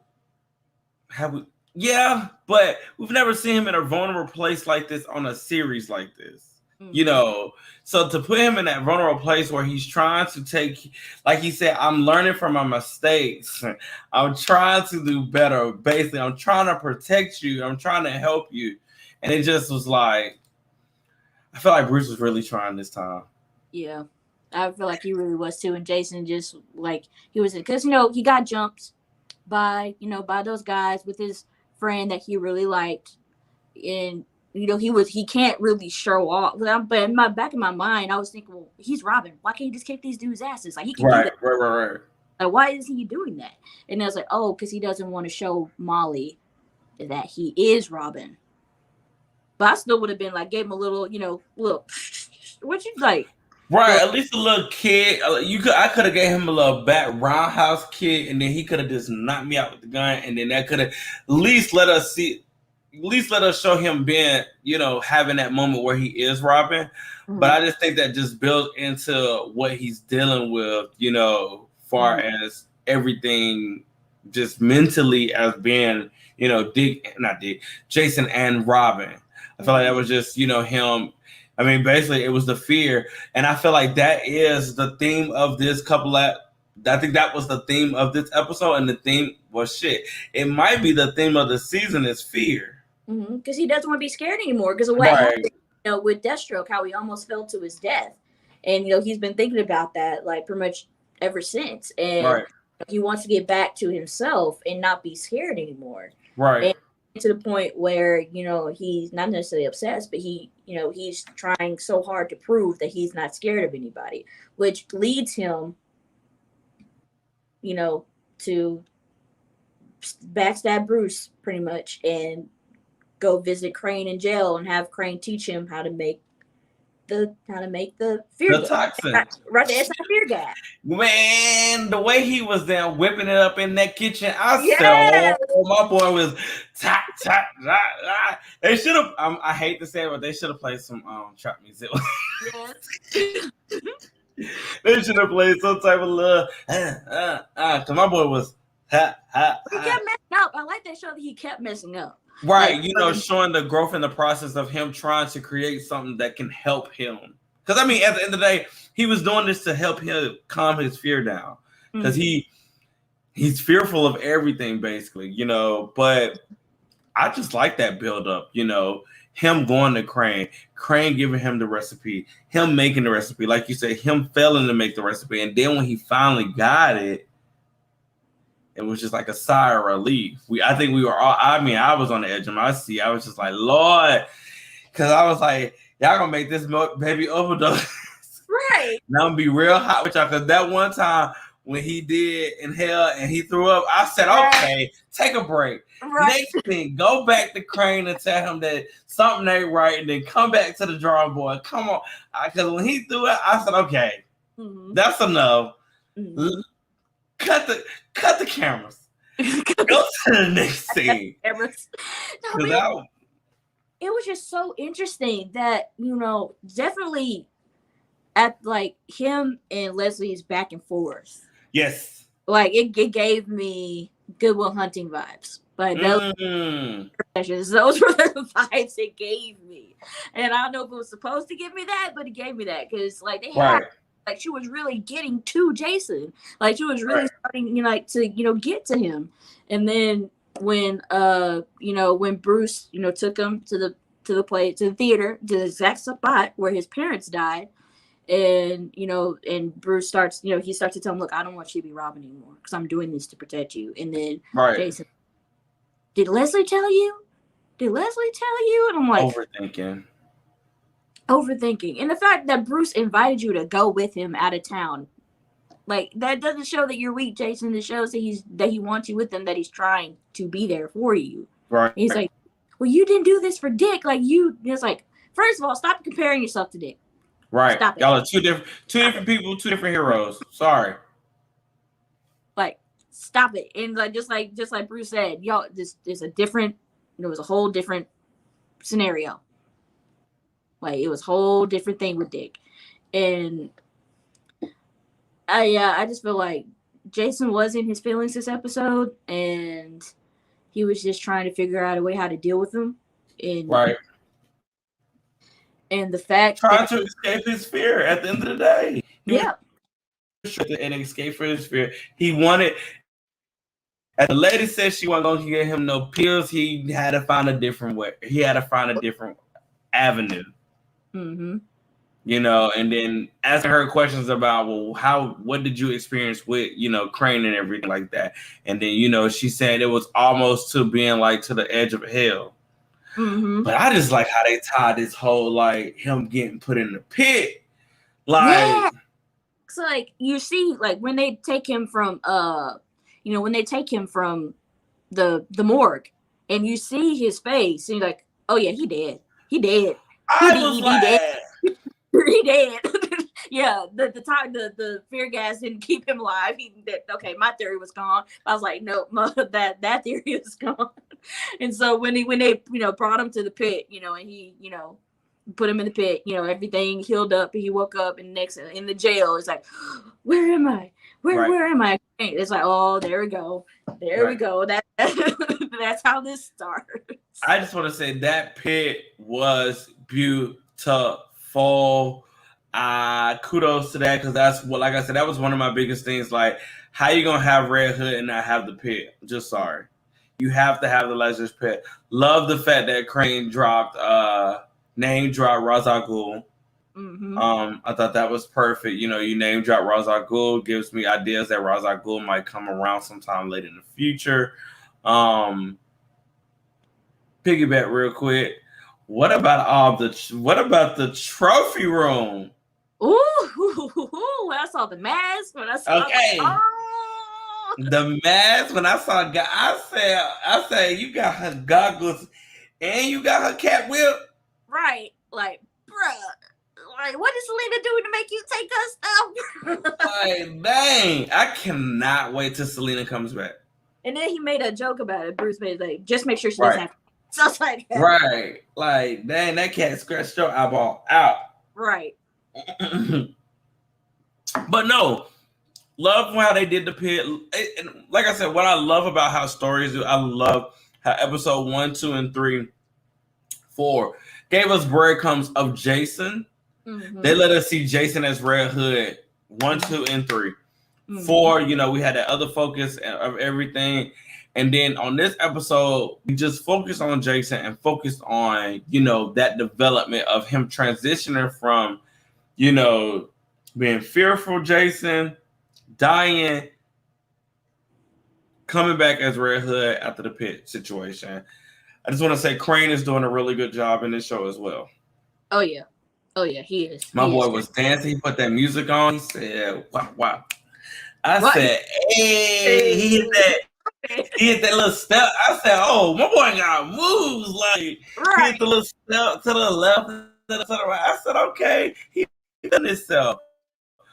Have we? Yeah, but we've never seen him in a vulnerable place like this on a series like this. You know, so to put him in that vulnerable place where he's trying to take, like he said, I'm learning from my mistakes. I'm trying to do better. Basically, I'm trying to protect you. I'm trying to help you. And it just was like, I feel like Bruce was really trying this time. Yeah. I feel like he really was too. And Jason just like, he was, because, he got jumped by, by those guys with his friend that he really liked. And, he can't really show off. But in my back of my mind, I was thinking, well, he's Robin. Why can't he just kick these dudes' asses? Like, he can do that. Right. Like, why is he doing that? And I was like, oh, because he doesn't want to show Molly that he is Robin. But I still would have been like, gave him a little, look, what you like? Right, at least a little kid. I could have gave him a little back roundhouse kick, and then he could have just knocked me out with the gun, and then that could have at least let us show him being, having that moment where he is Robin. Mm-hmm. But I just think that just builds into what he's dealing with, far as everything, just mentally as being, Jason and Robin. I feel like that was just, him. I mean, basically, it was the fear. And I feel like that is the theme of this couple. I think that was the theme of this episode. And the theme was shit. It might be the theme of the season is fear. Because he doesn't want to be scared anymore. Because of what happened, with Deathstroke, how he almost fell to his death. And, he's been thinking about that, like, pretty much ever since. And he wants to get back to himself and not be scared anymore. Right. And to the point where, he's not necessarily obsessed, but he's trying so hard to prove that he's not scared of anybody, which leads him, to backstab Bruce pretty much and go visit Crane in jail and have Crane teach him how to make the fear gas. Toxin. Right, the anti-fear gas. Man, the way he was there whipping it up in that kitchen, I said, oh, my boy was tap. They should have. I hate to say it, but they should have played some trap music. They should have played some type of love. Cause my boy was He kept messing up. I like that show that he kept messing up. Right, showing the growth in the process of him trying to create something that can help him. Because, I mean, at the end of the day, he was doing this to help him calm his fear down. Because he's fearful of everything, basically, But I just like that build-up, Him going to Crane giving him the recipe, him making the recipe. Like you said, him failing to make the recipe. And then when he finally got it, it was just like a sigh of relief. I think we were all, I was on the edge of my seat. I was just like, Lord, because I was like, y'all gonna make this baby overdose. Right. And I'm gonna be real hot with y'all. Because that one time when he did inhale and he threw up, I said, okay, take a break. Right. Next thing, go back to Crane and tell him that something ain't right, and then come back to the drawing board. Come on. Because when he threw it, I said, okay, that's enough. Cut the cameras. Go to the next scene. It was just so interesting that, definitely at like him and Leslie's back and forth. Yes. Like it gave me Good Will Hunting vibes. But those were the vibes it gave me. And I don't know if it was supposed to give me that, but it gave me that. Because like they had like she was really getting to Jason. Like she was really starting, to, get to him. And then when when Bruce, took him to the theater, to the exact spot where his parents died, and and Bruce starts, he starts to tell him, look, I don't want you to be Robin anymore because I'm doing this to protect you. And then Jason, did Leslie tell you? And I'm like, overthinking. And the fact that Bruce invited you to go with him out of town, like that doesn't show that you're weak, Jason. It shows that he wants you with him, that he's trying to be there for you. Right. And he's like, well, you didn't do this for Dick. Like it's like, first of all, stop comparing yourself to Dick. Right. Stop it. Y'all are two different people, two different heroes. Sorry. Like, stop it. And like just like Bruce said, y'all, this is a different. It was a whole different scenario. Like it was a whole different thing with Dick, and I just feel like Jason was in his feelings this episode, and he was just trying to figure out a way how to deal with them. And And the fact trying that to escape his fear at the end of the day. He was yeah, and escape from his fear. He wanted. And the lady said she wasn't going to get him no pills. He had to find a different way. He had to find a different avenue. mm-hmm. You know, and then asking her questions about, well, what did you experience with, you know, Crane and everything like that. And then, you know, she said it was almost to being like to the edge of hell. Mm-hmm. But I just like how they tied this whole, like, him getting put in the pit. Like, Yeah. So like you see, like when they take him from when they take him from the morgue and you see his face and you're like, oh yeah, he dead. He dead. I was like, Dead. He dead. Yeah, the fear gas didn't keep him alive. Okay, my theory was gone. I was like, no, that theory is gone. And so when they brought him to the pit, and he put him in the pit, everything healed up. He woke up and next in the jail, it's like, where am I? Where am I? It's like, oh, there we go. There we go. That's how this starts. I just want to say that pit was beautiful. Kudos to that, because that's what, like I said, that was one of my biggest things. Like, how you gonna have Red Hood and not have the pit? Just sorry. You have to have the Legend's pit. Love the fact that Crane name dropped Ra's al Ghul. Mm-hmm. I thought that was perfect. You know, you name drop Ra's al Ghul, gives me ideas that Ra's al Ghul might come around sometime later in the future. Piggyback real quick. What about the trophy room? Ooh, when I saw the mask, when I saw the mask, when I saw I said you got her goggles and you got her cat whip. Right. Like, bruh. Like, what is Selena doing to make you take her stuff? Like, dang. I cannot wait till Selena comes back. And then he made a joke about it. Bruce made like, just make sure she doesn't have to. So it's like, right. Like, dang, that cat scratched your eyeball out. Right. But no, love how they did the pit. And like I said, what I love about how stories do, I love how episode 1, 2, and 3, 4 gave us breadcrumbs of Jason. Mm-hmm. They let us see Jason as Red Hood 1, 2, and 3. Mm-hmm. 4, we had that other focus of everything. And then on this episode, we just focused on Jason and focused on, that development of him transitioning from, being fearful Jason, dying, coming back as Red Hood after the pit situation. I just want to say Crane is doing a really good job in this show as well. Oh, yeah. He is. My boy was dancing. He put that music on. He said, wow. I said, hey, he hit that. He hit that little step. I said, oh, my boy got moves. Like, he hit the little step to the left, to the right. I said, okay, he done himself.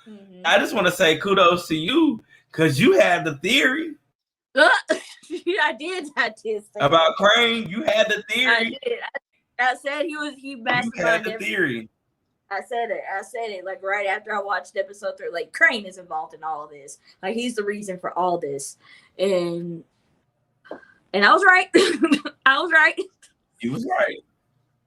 Mm-hmm. I just want to say kudos to you, because you had the theory. I did say about Crane. You had the theory. I did. I said he mastered. You had the theory. I said it like right after I watched episode 3. Like, Crane is involved in all of this. Like, he's the reason for all this, and I was right. I was right. You was right.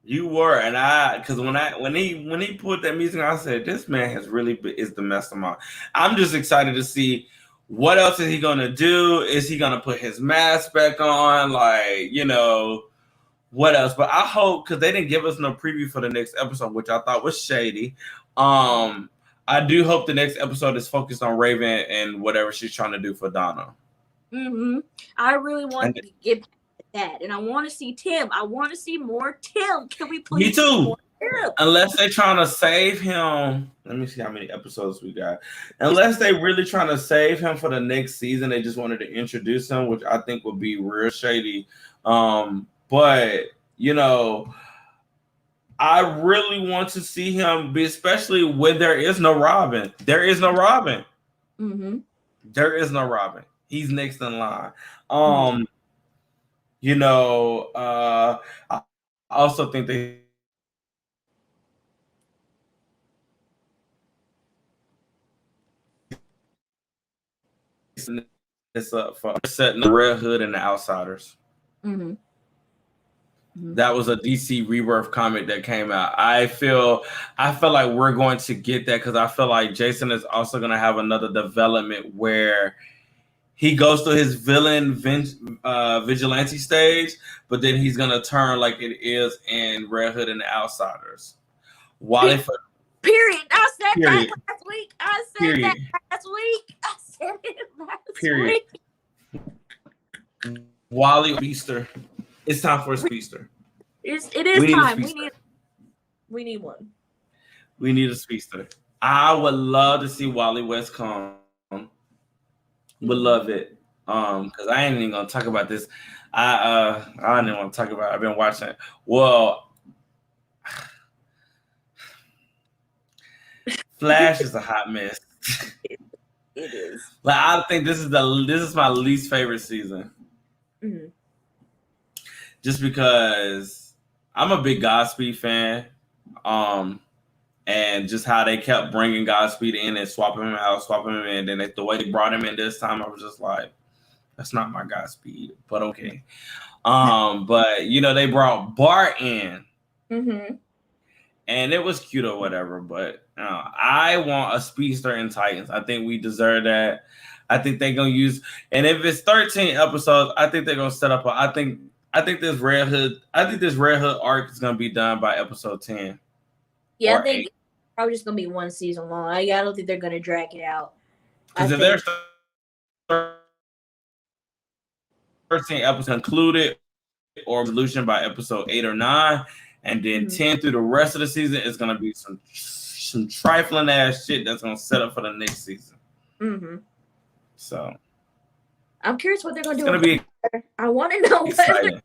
You were, and because when he put that music on, I said, this man is the mastermind. I'm just excited to see what else is he gonna do. Is he gonna put his mask back on? Like, what else? But I hope, because they didn't give us no preview for the next episode, which I thought was shady. I do hope the next episode is focused on Raven and whatever she's trying to do for Donna. Mm-hmm. I really want to get that, and I want to see Tim. I want to see more Tim. Can we please? Me too. See more Tim? Unless they're trying to save him. Let me see how many episodes we got. Unless they really trying to save him for the next season, they just wanted to introduce him, which I think would be real shady. But I really want to see him, especially when there is no Robin. There is no Robin. Mm-hmm. There is no Robin. He's next in line. I also think they this up for setting the Red Hood and the Outsiders. Mm-hmm. That was a DC Rebirth comic that came out. I feel like we're going to get that because I feel like Jason is also going to have another development where he goes to his vigilante stage, but then he's going to turn like it is in Red Hood and the Outsiders. Wally. Period. I said Period. that last week. I said Period. that last week. I said it last Period. week. Wally Speedster. It's time for a Speedster. It is time. We need one. We need a Speedster. I would love to see Wally West come. Would love it. Because I ain't even gonna talk about this. I don't even want to talk about it. I've been watching it. Well, Flash is a hot mess. It is. Like I think this is my least favorite season. Mm-hmm. Just because I'm a big Godspeed fan, and just how they kept bringing Godspeed in and swapping him out, swapping him in, and then the way they brought him in this time, I was just like, that's not my Godspeed, but okay. But you know, they brought Bart in, and it was cute or whatever. But I want a Speedster in Titans. I think we deserve that. I think they're gonna use, and if it's 13 episodes, I think they're gonna set up. I think this Red Hood arc is gonna be done by episode 10. Yeah, I think it's probably just gonna be one season long. I don't think they're gonna drag it out. Because if there's 13 episodes concluded or resolution by episode 8 or 9, and then 10 through the rest of the season, it's gonna be some trifling ass shit that's gonna set up for the next season. So I'm curious what they're gonna do. It's gonna be I want to know what exciting.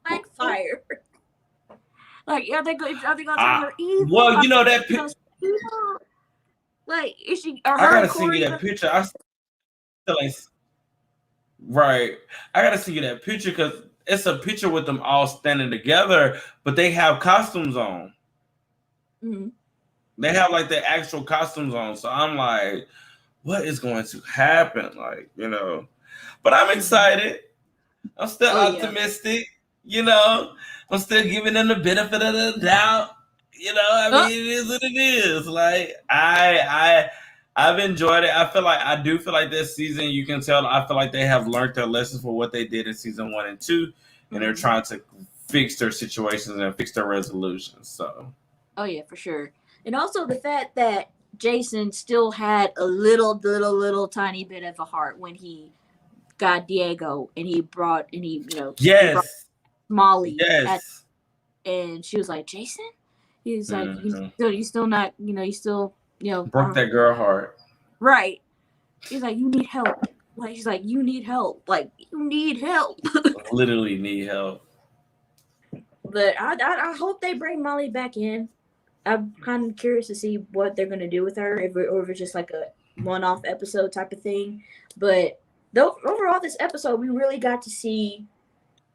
Like fire. Like, are they gonna turn her evil? Well, you know that like, is she? I gotta send you that picture. I still ain't right. I gotta send you that picture because it's a picture with them all standing together, but they have costumes on. They have like the actual costumes on. So I'm like, what is going to happen? Like, you know, but I'm excited. I'm still optimistic. You know, I'm still giving them the benefit of the doubt. You know, I mean, it is what it is. Like, I've enjoyed it. I do feel like this season, you can tell, I feel like they have learned their lessons for what they did in season 1 and 2, and they're trying to fix their situations and fix their resolutions. So, oh yeah, for sure. And also the fact that Jason still had a little tiny bit of a heart when he got Diego and he brought yes, Molly. Yes. And she was like, Jason? He's like, you still not, you still, broke that girl heart. Right. He's like, you need help. Like, she's like, you need help. Like, you need help. Literally need help. But I hope they bring Molly back in. I'm kind of curious to see what they're going to do with her, or if it's just like a one-off episode type of thing. But overall, this episode, we really got to see,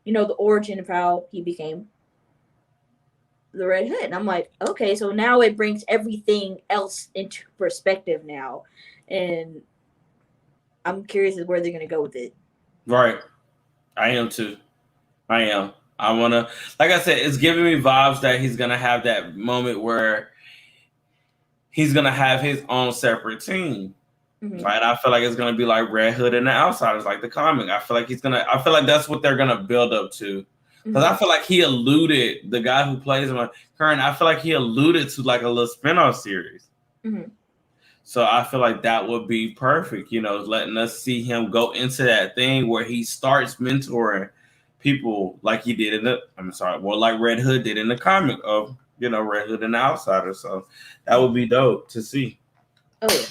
the origin of how he became the Red Hood. And I'm like, okay, so now it brings everything else into perspective now. And I'm curious as where they're going to go with it. Right. I am too. I am. I want to, like I said, it's giving me vibes that he's going to have that moment where he's going to have his own separate team. Right? I feel like it's going to be like Red Hood and the Outsiders, like the comic. I feel like that's what they're going to build up to. Because I feel like he alluded, the guy who plays him, Curran, I feel like he alluded to like a little spinoff series. So I feel like that would be perfect, letting us see him go into that thing where he starts mentoring people like he did like Red Hood did in the comic of, Red Hood and the Outsiders. So that would be dope to see. Oh, yeah.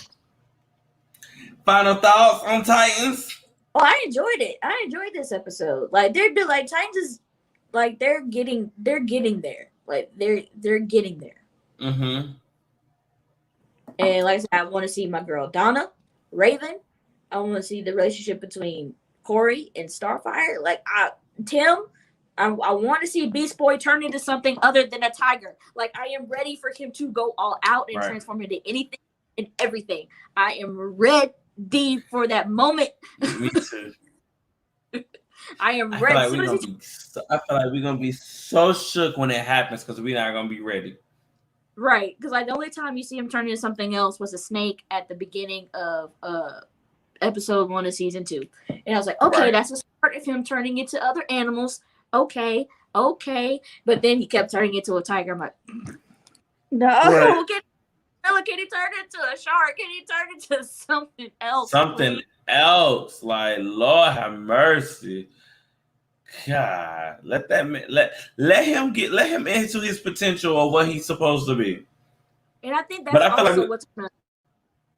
Final thoughts on Titans? Oh, I enjoyed it. I enjoyed this episode. Like Titans is like they're getting there. Like they're getting there. And like I said, I want to see my girl Donna, Raven. I want to see the relationship between Corey and Starfire. Like Tim, I want to see Beast Boy turn into something other than a tiger. Like I am ready for him to go all out and transform into anything and everything. I am ready for that moment. Me too. I am I feel ready. like we're gonna be. I feel like we're gonna be so shook when it happens because we're not gonna be ready. Right, because like the only time you see him turn into something else was a snake at the beginning of episode 1 of season 2, and I was like, okay, that's the start of him turning into other animals. Okay, but then he kept turning into a tiger. I'm like, no, Right. can he turn into a shark? Can he turn into something else? Something else, like Lord have mercy. God, let him into his potential of what he's supposed to be. And I think that's also what's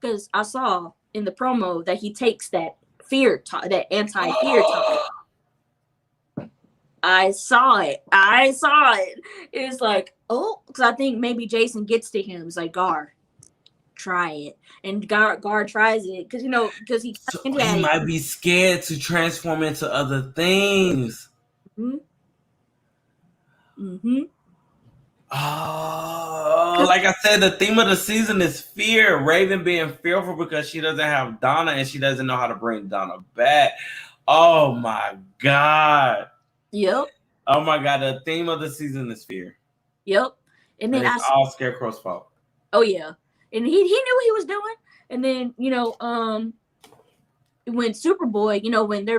because I saw in the promo that he takes that that anti-fear talk. I saw it. It's like, oh, because I think maybe Jason gets to him. It's like, Gar, try it, and Gar tries it because he might be scared to transform into other things. Mm-hmm. Oh, like I said, the theme of the season is fear. Raven being fearful because she doesn't have Donna and she doesn't know how to bring Donna back. Oh my God. Yep. Oh my God. The theme of the season is fear. Yep. And then it's all Scarecrow's fault. Oh yeah. And he knew what he was doing. And then, when Superboy, when they're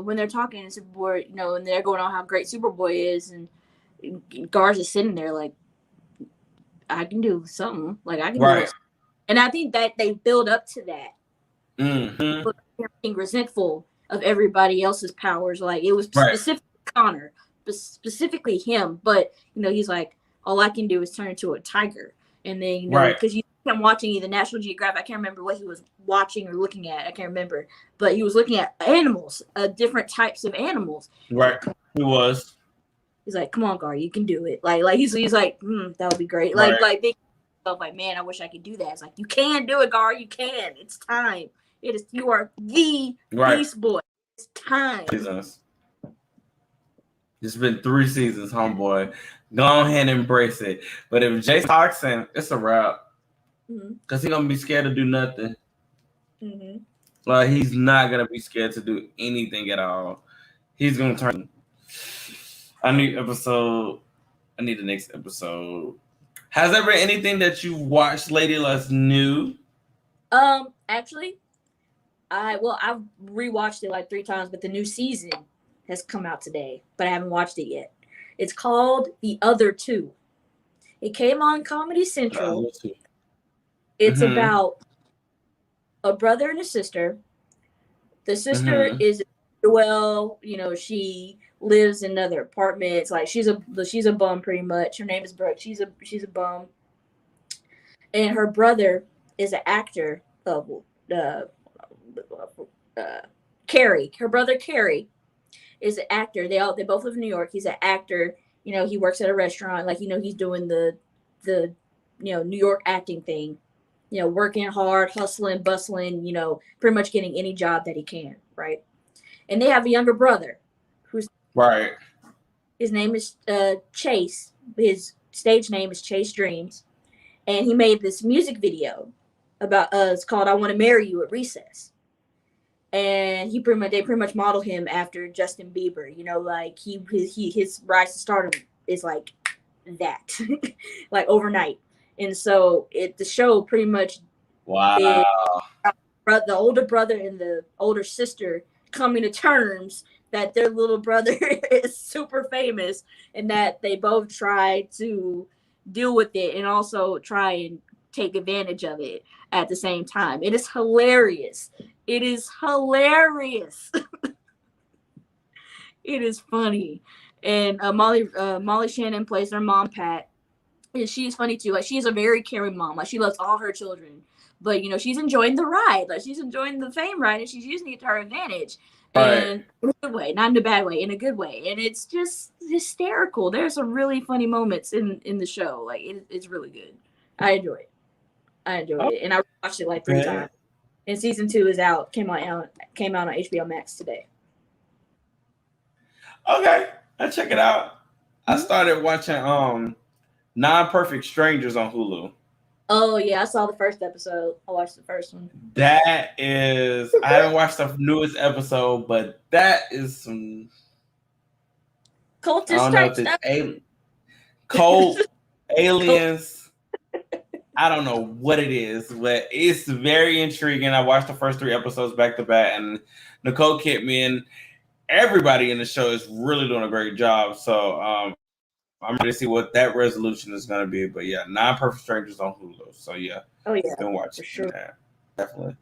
when they're talking to Superboy, and they're going on how great Superboy is, and Gar's is sitting there like, I can do something. Like I can do it. And I think that they build up to that. Mm-hmm. Being resentful of everybody else's powers. Like it was specifically Connor, specifically him. But he's like, all I can do is turn into a tiger. And then because I'm watching either National Geographic, I can't remember what he was watching or looking at. I can't remember, but he was looking at animals, different types of animals. Right, he was. He's like, "Come on, Gar, you can do it." Like he's like, "That would be great." Like big stuff. Like, man, I wish I could do that. It's like, you can do it, Gar. You can. It's time. It is. You are the Beast Boy. It's time. Jesus. It's been 3 seasons, homeboy. Go ahead and embrace it. But if Jason talks him, it's a wrap. Because he's going to be scared to do nothing. Mm-hmm. Like, he's not going to be scared to do anything at all. He's going to turn. I need the next episode. Has there been anything that you watched lately that's new? Actually, I've rewatched it like 3 times, but the new season has come out today, but I haven't watched it yet. It's called The Other Two. It came on Comedy Central. It's about a brother and a sister. The sister is she lives in another apartment. It's like she's a bum pretty much. Her name is Brooke. She's a bum, and her brother is an actor. Carrie. Her brother Carrie is an actor. They both live in New York. He's an actor. He works at a restaurant. Like he's doing the New York acting thing. Working hard, hustling, bustling. Pretty much getting any job that he can. Right. And they have a younger brother, who's his name is Chase. His stage name is Chase Dreams, and he made this music video about it's called "I Want to Marry You" at recess. And they pretty much model him after Justin Bieber. Like his rise to stardom is like that, like overnight. And so the show pretty much the older brother and the older sister coming to terms that their little brother is super famous, and that they both try to deal with it and also try and take advantage of it at the same time. It is hilarious. It is funny. And Molly Shannon plays their mom, Pat. And she's funny too. Like, she's a very caring mom. Like, she loves all her children. But, she's enjoying the ride. Like, she's enjoying the fame ride, and she's using it to her advantage. And in a good way, not in a bad way, in a good way. And it's just hysterical. There's some really funny moments in the show. Like, it's really good. I enjoy it. And I watched it like 3 times. And season 2 is out. Came out on HBO Max today. Okay, I'll check it out. I started watching Non-Perfect Strangers on Hulu. Oh yeah, I saw the first episode. I watched the first one. That is, I haven't watched the newest episode, but that is some. I Cultist don't know type if it's stuff. cult, aliens. I don't know what it is, but it's very intriguing. I watched the first 3 episodes back to back, and Nicole Kidman, everybody in the show is really doing a great job. So I'm ready to see what that resolution is going to be. But yeah, Nine Perfect Strangers on Hulu. So yeah, Oh yeah, been watching for sure. that. Definitely.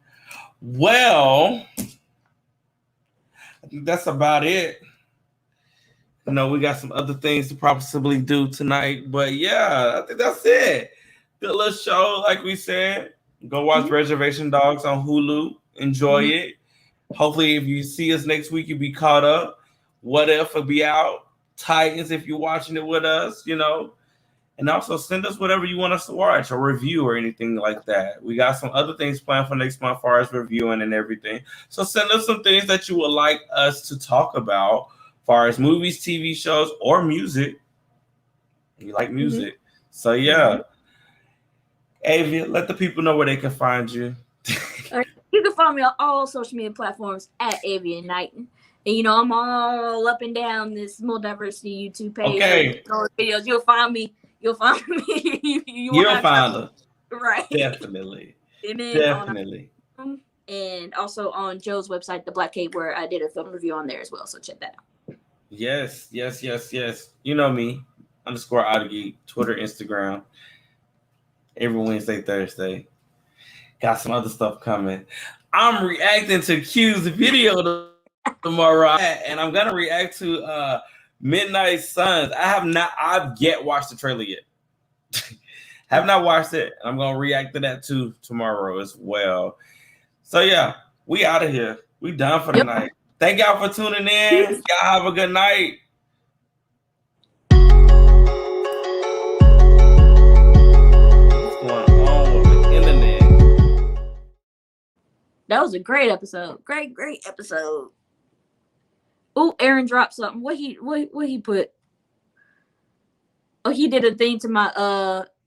Well, I think that's about it. We got some other things to possibly do tonight, but yeah, I think that's it. Good little show, like we said. Go watch Reservation Dogs on Hulu. Enjoy it. Hopefully, if you see us next week, you'll be caught up. What If will be out. Titans, if you're watching it with us, And also send us whatever you want us to watch, a review or anything like that. We got some other things planned for next month as far as reviewing and everything. So send us some things that you would like us to talk about as far as movies, TV shows, or music. You like music. So yeah. Avia, let the people know where they can find you. You can find me on all social media platforms at Avian Knighton. And I'm all up and down this Multiversity YouTube page. Okay. Videos. You'll find me. You'll find me. You'll find her. Right. Definitely. And then Definitely. And also on Joe's website, The Black Cape, where I did a film review on there as well. So check that out. Yes. You know me. _Oddgeek, Twitter, Instagram. Every Wednesday, Thursday. Got some other stuff coming. I'm reacting to Q's video tomorrow, and I'm gonna react to Midnight Suns. I've yet watched the trailer yet. Have not watched it. I'm gonna react to that too tomorrow as well. So yeah, we out of here. We done for the night. Thank y'all for tuning in. Y'all have a good night. That was a great episode. Great episode. Oh, Aaron dropped something. What he put? Oh, he did a thing to my